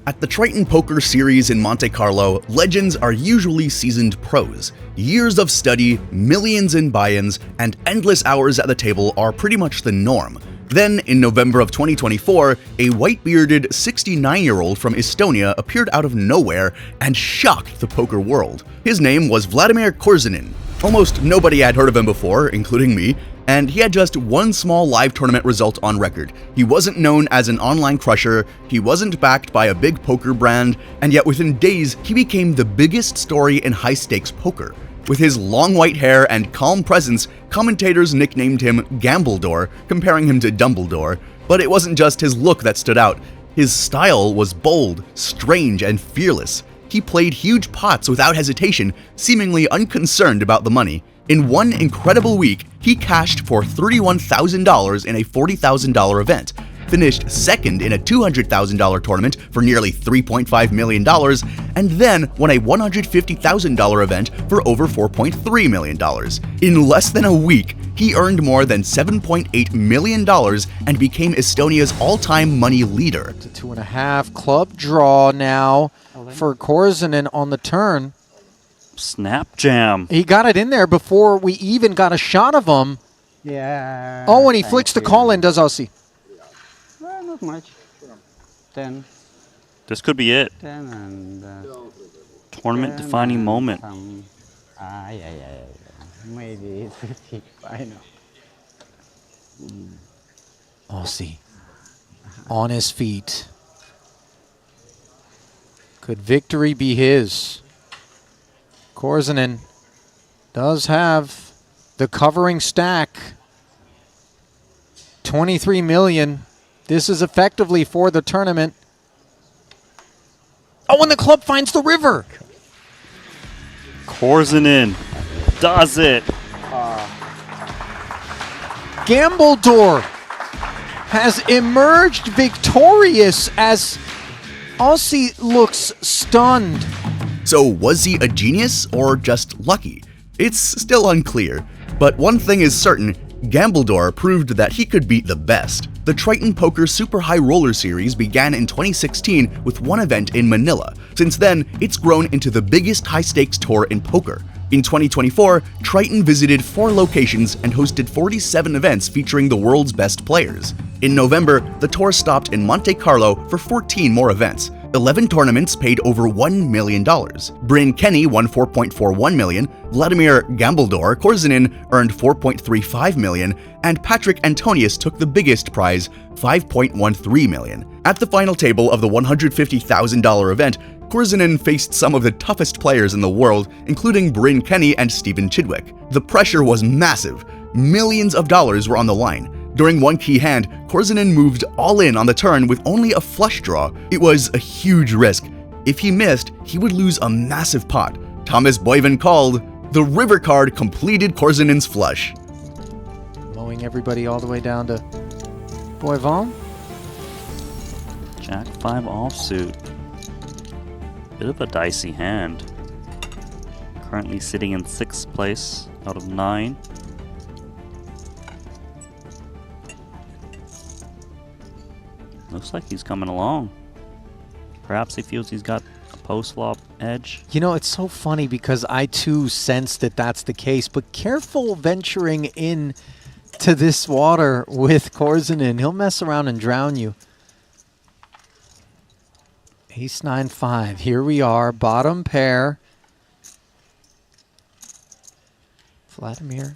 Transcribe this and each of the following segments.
At the Triton Poker Series in Monte Carlo, legends are usually seasoned pros. Years of study, millions in buy-ins, and endless hours at the table are pretty much the norm. Then, in November of 2024, a white-bearded 69-year-old from Estonia appeared out of nowhere and shocked the poker world. His name was Vladimir Korzinin. Almost nobody had heard of him before, including me, and he had just one small live tournament result on record. He wasn't known as an online crusher, he wasn't backed by a big poker brand, and yet within days, he became the biggest story in high-stakes poker. With his long white hair and calm presence, commentators nicknamed him Gambledore, comparing him to Dumbledore. But it wasn't just his look that stood out. His style was bold, strange, and fearless. He played huge pots without hesitation, seemingly unconcerned about the money. In one incredible week, he cashed for $31,000 in a $40,000 event, finished second in a $200,000 tournament for nearly $3.5 million, and then won a $150,000 event for over $4.3 million. In less than a week, he earned more than $7.8 million and became Estonia's all-time money leader. It's a 2.5 club draw now for Korzinin on the turn. Snap jam. He got it in there before we even got a shot of him. Yeah. Oh, and he flicks the call in, does Aussie? Well, not much. 10. This could be it. 10 and... Tournament defining moment. Yeah. Maybe 50. I know. Aussie on his feet. Could victory be his? Korzinin does have the covering stack. 23 million. This is effectively for the tournament. Oh, and the club finds the river. Korzinin does it. Gambledore has emerged victorious as Aussie looks stunned. So was he a genius or just lucky? It's still unclear, but one thing is certain, Gambledore proved that he could beat the best. The Triton Poker Super High Roller Series began in 2016 with one event in Manila. Since then, it's grown into the biggest high-stakes tour in poker. In 2024, Triton visited 4 locations and hosted 47 events featuring the world's best players. In November, the tour stopped in Monte Carlo for 14 more events. 11 tournaments paid over $1 million. Bryn Kenny won $4.41 million, Vladimir Gambledore Korzinin earned $4.35 million, and Patrick Antonius took the biggest prize, $5.13 million. At the final table of the $150,000 event, Korzinin faced some of the toughest players in the world, including Bryn Kenny and Stephen Chidwick. The pressure was massive. Millions of dollars were on the line. During one key hand, Korzinin moved all in on the turn with only a flush draw. It was a huge risk. If he missed, he would lose a massive pot. Thomas Boyven called. The river card completed Korzinin's flush. Mowing everybody all the way down to Boyven. Jack 5 offsuit. Bit of a dicey hand. Currently sitting in 6th place out of 9. Looks like he's coming along. Perhaps he feels he's got a post-flop edge. You know, it's so funny because I too sense that that's the case, but careful venturing in to this water with Korzinin. He'll mess around and drown you. Ace 9-5. Here we are, bottom pair. Vladimir,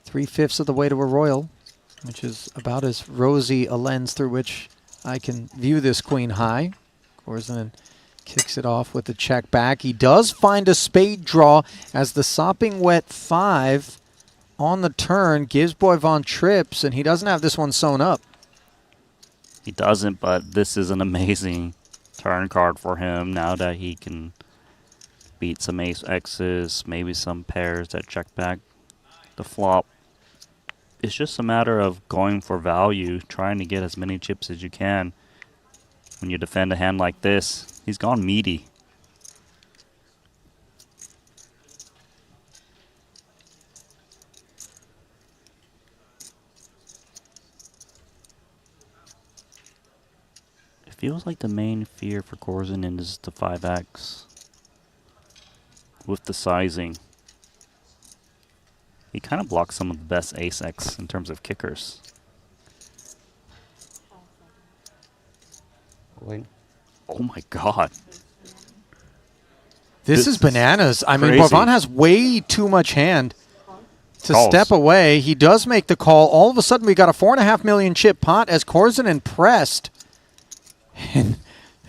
3/5 of the way to a royal, which is about as rosy a lens through which I can view this queen high. Korzinin kicks it off with the check back. He does find a spade draw as the sopping wet 5 on the turn gives Boyven trips, and he doesn't have this one sewn up. He doesn't, but this is an amazing turn card for him now that he can beat some ace X's, maybe some pairs that check back the flop. It's just a matter of going for value, trying to get as many chips as you can. When you defend a hand like this, he's gone meaty. It feels Feels like the main fear for Korzinin is the 5x. With the sizing. He kind of blocks some of the best ace-x in terms of kickers. Win. Oh my god. This is bananas. I mean, crazy. Boivin has way too much hand to Calls. step away. He does make the call. All of a sudden, we got a 4.5 million chip pot as Korzinin pressed. And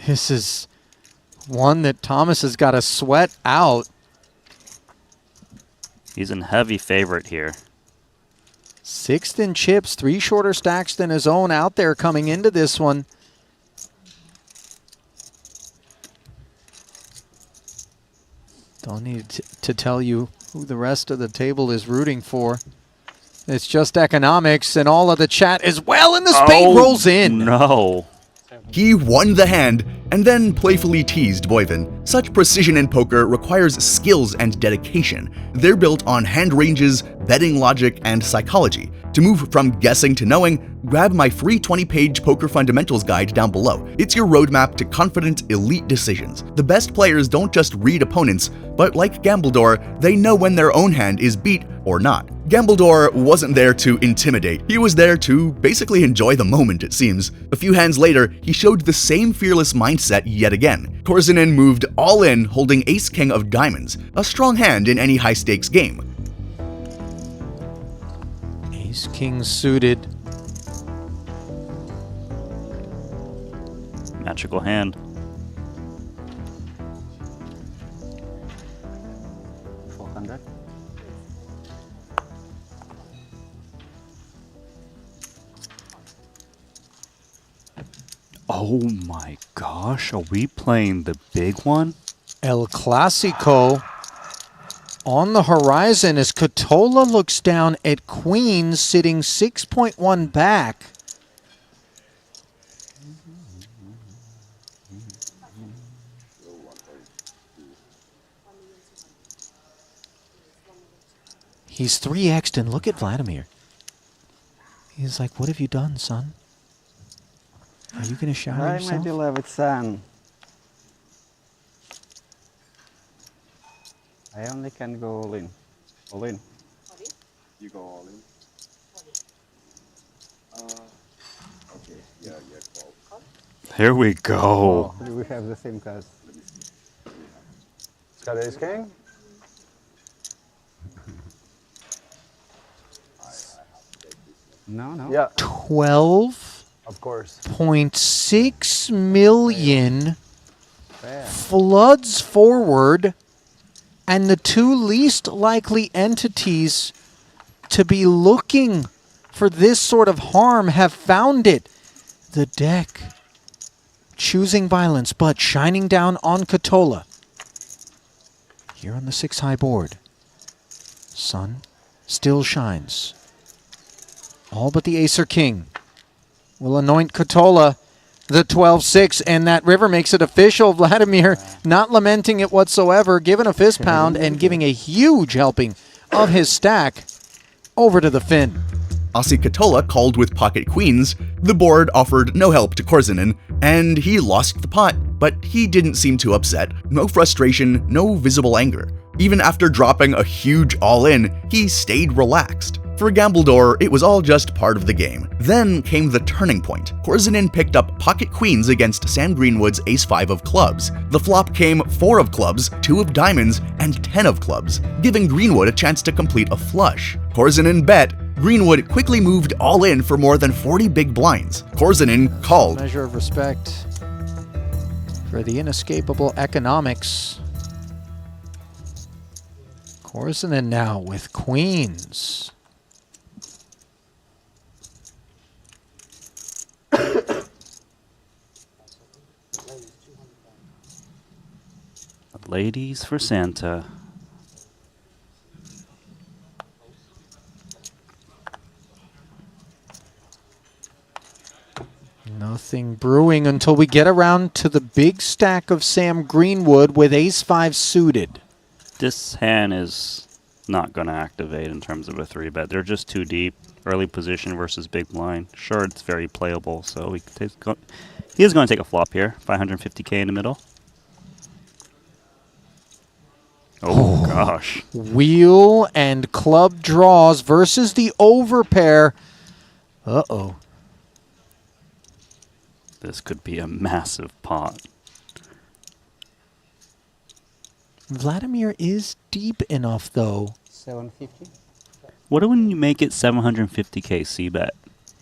this is one that Thomas has got to sweat out. He's in heavy favorite here. Sixth in chips, 3 shorter stacks than his own out there coming into this one. Don't need to tell you who the rest of the table is rooting for. It's just economics and all of the chat as well, and the spade rolls in. No. He won the hand and then playfully teased Boivin. Such precision in poker requires skills and dedication. They're built on hand ranges, betting logic, and psychology. To move from guessing to knowing, grab my free 20-page Poker Fundamentals guide down below. It's your roadmap to confident, elite decisions. The best players don't just read opponents, but like Gambledore, they know when their own hand is beat or not. Gambledore wasn't there to intimidate. He was there to basically enjoy the moment, it seems. A few hands later, he showed the same fearless mindset yet again. Korzinin moved all in, holding ace-king of diamonds, a strong hand in any high-stakes game. Ace-king suited. Magical hand. 400. Oh my gosh, are we playing the big one? El Clasico on the horizon as Katola looks down at Queens, sitting 6.1 back. He's 3x'd, and look at Vladimir. He's like, what have you done, son? Are you going to shower Hi, my yourself? beloved son. I only can go all in. All in. You go all in. Okay, yeah, call. Here we go. Oh, we have the same cards. It's got ace king. No, no. Yeah, 12.6 of course. million Fair. floods forward, and the two least likely entities to be looking for this sort of harm have found it. The deck choosing violence, but shining down on Katola. Here on the 6-high board, sun still shines. All but the ace or king will anoint Katola the 12-6, and that river makes it official. Vladimir not lamenting it whatsoever, giving a fist pound and giving a huge helping of his stack over to the fin. Aussie Katola called with pocket queens. The board offered no help to Korzinin, and he lost the pot, but he didn't seem too upset. No frustration, no visible anger. Even after dropping a huge all-in, he stayed relaxed. For Gambledore, it was all just part of the game. Then came the turning point. Korzinin picked up pocket queens against Sam Greenwood's ace-5 of clubs. The flop came 4 of clubs, 2 of diamonds, and 10 of clubs, giving Greenwood a chance to complete a flush. Korzinin bet. Greenwood quickly moved all in for more than 40 big blinds. Korzinin called. Measure of respect for the inescapable economics. Korzinin now with queens. Ladies for Santa. Nothing brewing until we get around to the big stack of Sam Greenwood with ace-5 suited. This hand is not going to activate in terms of a 3-bet. They're just too deep. Early position versus big blind. Sure, it's very playable, so he is going to take a flop here. 550K in the middle. Oh, gosh. Wheel and club draws versus the overpair. Uh-oh. This could be a massive pot. Vladimir is deep enough, though. 750. What when you make it 750K c-bet?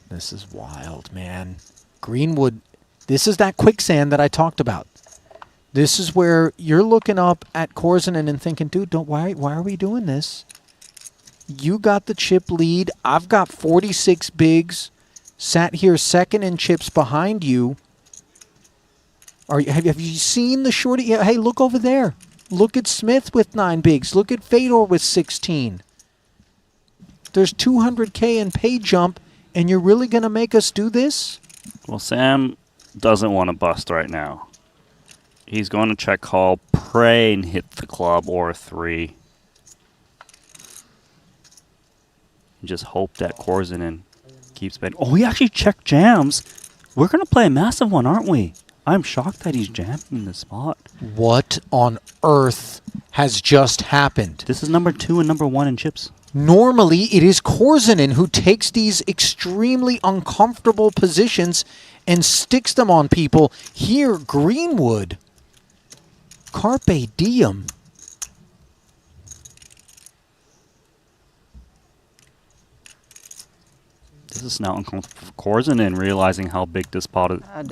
This is wild, man. Greenwood, this is that quicksand that I talked about. This is where you're looking up at Korzinin and thinking, dude, why are we doing this? You got the chip lead. I've got 46 bigs. Sat here second in chips behind you. Have you seen the shorty? Yeah, hey, look over there. Look at Smith with 9 bigs. Look at Fedor with 16. There's 200K in pay jump, and you're really going to make us do this? Well, Sam doesn't want to bust right now. He's going to check call, pray, and hit the club or a 3. And just hope that Korzinin keeps betting. Oh, he actually checked jams. We're going to play a massive one, aren't we? I'm shocked that he's jamming the spot. What on earth has just happened? This is number 2 and number 1 in chips. Normally, it is Korzinin who takes these extremely uncomfortable positions and sticks them on people. Here, Greenwood. Carpe diem. This is now uncomfortable for Korzinin, realizing how big this pot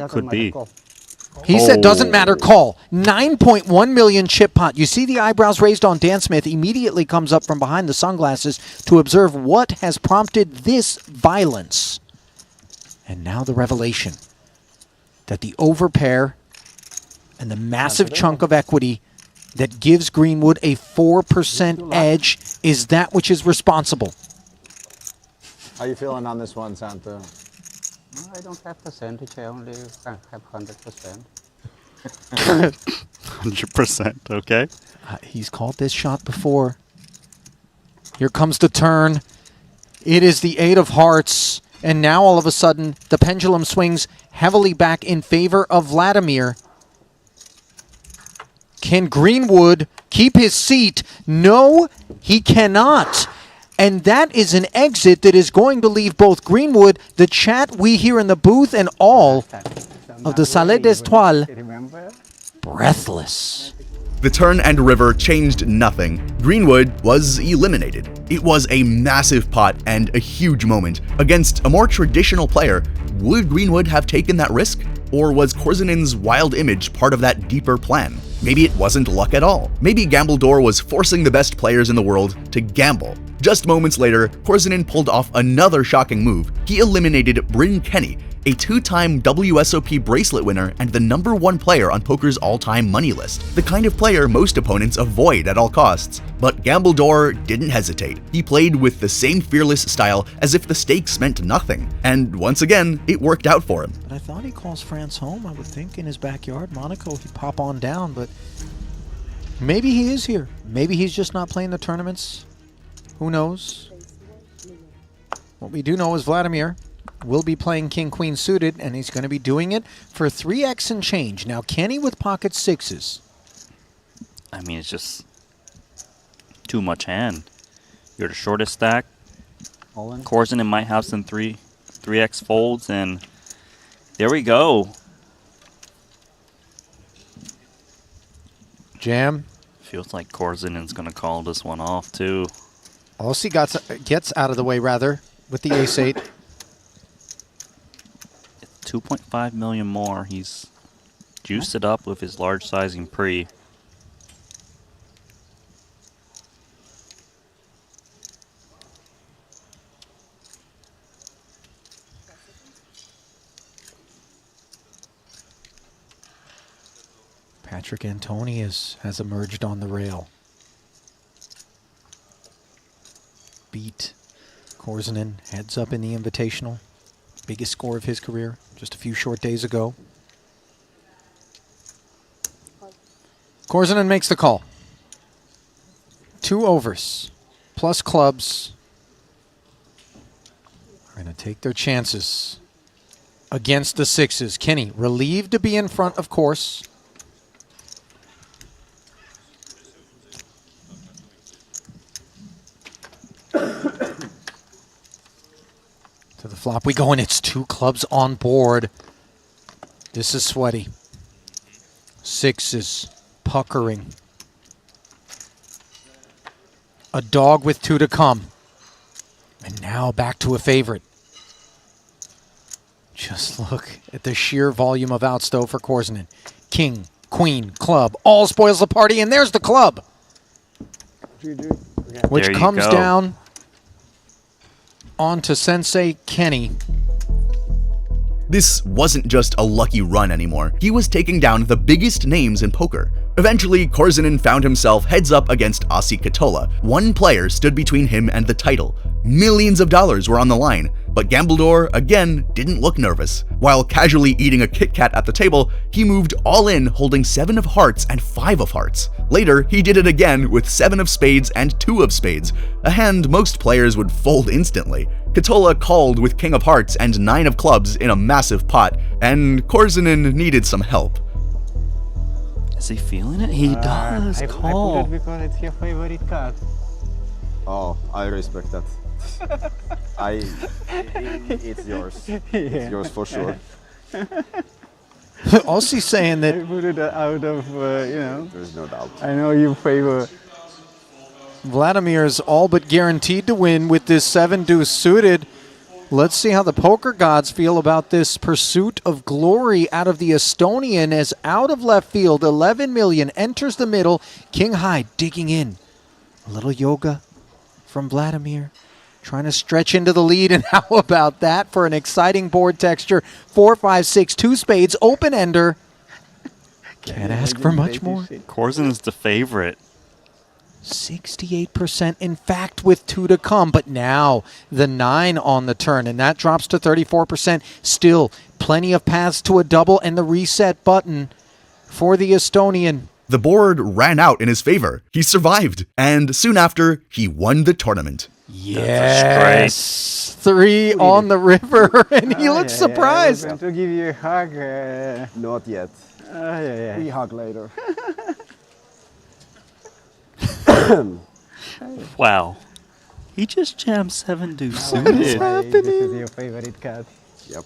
could be. He said, doesn't matter, call. 9.1 million chip pot. You see the eyebrows raised on Dan Smith, immediately comes up from behind the sunglasses to observe what has prompted this violence. And now the revelation that the overpair and the massive chunk of equity that gives Greenwood a 4% edge is that which is responsible. How you feeling on this one, Santa? I don't have percentage, I only have 100%. 100%, okay. He's called this shot before. Here comes the turn. It is the 8 of hearts. And now all of a sudden, the pendulum swings heavily back in favor of Vladimir. Can Greenwood keep his seat? No, he cannot. And that is an exit that is going to leave both Greenwood, the chat we hear in the booth, and all of the Salé d'Estoile breathless. The turn and river changed nothing. Greenwood was eliminated. It was a massive pot and a huge moment. Against a more traditional player, would Greenwood have taken that risk? Or was Korzinin's wild image part of that deeper plan? Maybe it wasn't luck at all. Maybe Gambledore was forcing the best players in the world to gamble. Just moments later, Korzinin pulled off another shocking move. He eliminated Bryn Kenny, a 2-time WSOP bracelet winner and the #1 player on poker's all-time money list, the kind of player most opponents avoid at all costs. But Gambledore didn't hesitate. He played with the same fearless style as if the stakes meant nothing. And once again, it worked out for him. But I thought he calls France home. I would think in his backyard, Monaco, he'd pop on down, but maybe he is here. Maybe he's just not playing the tournaments. Who knows? What we do know is Vladimir will be playing King-Queen suited, and he's going to be doing it for 3x and change. Now, Kenny with pocket 6s. I mean, it's just too much hand. You're the shortest stack. Korzinin might have some 3x folds, and there we go. Jam. Feels like Korzinin's going to call this one off, too. Aussie gets out of the way, rather, with the ace-8. 2.5 million more. He's juiced it up with his large sizing pre. Patrick Antoni has emerged on the rail. Beat Korzinin, heads up in the Invitational. Biggest score of his career, just a few short days ago. Korzinin makes the call. 2 overs, plus clubs. Trying to take their chances against the sixes. Kenny, relieved to be in front, of course. To the flop we go, and it's 2 clubs on board. This is sweaty. Sixes, puckering. A dog with 2 to come. And now back to a favorite. Just look at the sheer volume of outstow for Korzinin. King, queen, club, all spoils the party, and there's the club. Which There you comes go. down onto Sensei Kenny. This wasn't just a lucky run anymore. He was taking down the biggest names in poker. Eventually, Korzinin found himself heads up against Ossi Katola. One player stood between him and the title. Millions of dollars were on the line, but Gambledor, again, didn't look nervous. While casually eating a Kit Kat at the table, he moved all in holding 7 of hearts and 5 of hearts. Later, he did it again with 7 of spades and 2 of spades, a hand most players would fold instantly. Katola called with King of Hearts and 9 of clubs in a massive pot, and Korzinin needed some help. Is he feeling it? He does. I Call. put it because it's your favorite card. Oh, I respect that. It's yours. It's yours for sure. Ossi saying I that put it out of, There's no doubt. I know you favor. Vladimir is all but guaranteed to win with this 7-deuce suited. Let's see how the poker gods feel about this pursuit of glory out of the Estonian, as out of left field, 11 million enters the middle. King high digging in. A little yoga from Vladimir, trying to stretch into the lead. And how about that for an exciting board texture? 4, 5, 6, 2 spades, open ender. Can't ask for much more. Korzinin's the favorite. 68%, in fact, with 2 to come. But now the 9 on the turn, and that drops to 34%. Still plenty of paths to a double, and the reset button for the Estonian. The board ran out in his favor. He survived, and soon after, he won the tournament. Yes, 3 on the river, and he looks surprised. I was going to give you a hug. Not yet. We hug later. Wow. He just jammed 7 deuce What is suited. happening? This is your favorite card. Yep.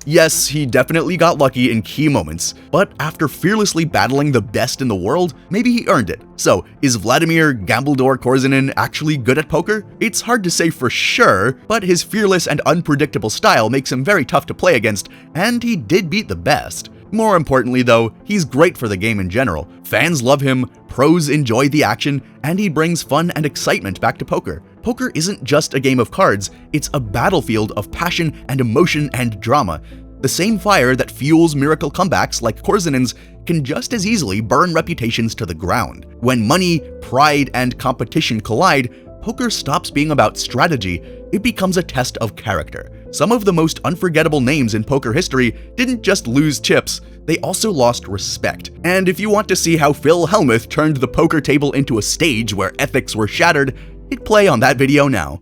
Yes, he definitely got lucky in key moments, but after fearlessly battling the best in the world, maybe he earned it. So, is Vladimir Gambledor Korzinin actually good at poker? It's hard to say for sure, but his fearless and unpredictable style makes him very tough to play against, and he did beat the best. More importantly though, he's great for the game in general. Fans love him, pros enjoy the action, and he brings fun and excitement back to poker. Poker isn't just a game of cards, it's a battlefield of passion and emotion and drama. The same fire that fuels miracle comebacks like Korzinin's can just as easily burn reputations to the ground. When money, pride, and competition collide, poker stops being about strategy, it becomes a test of character. Some of the most unforgettable names in poker history didn't just lose chips, they also lost respect. And if you want to see how Phil Hellmuth turned the poker table into a stage where ethics were shattered, hit play on that video now.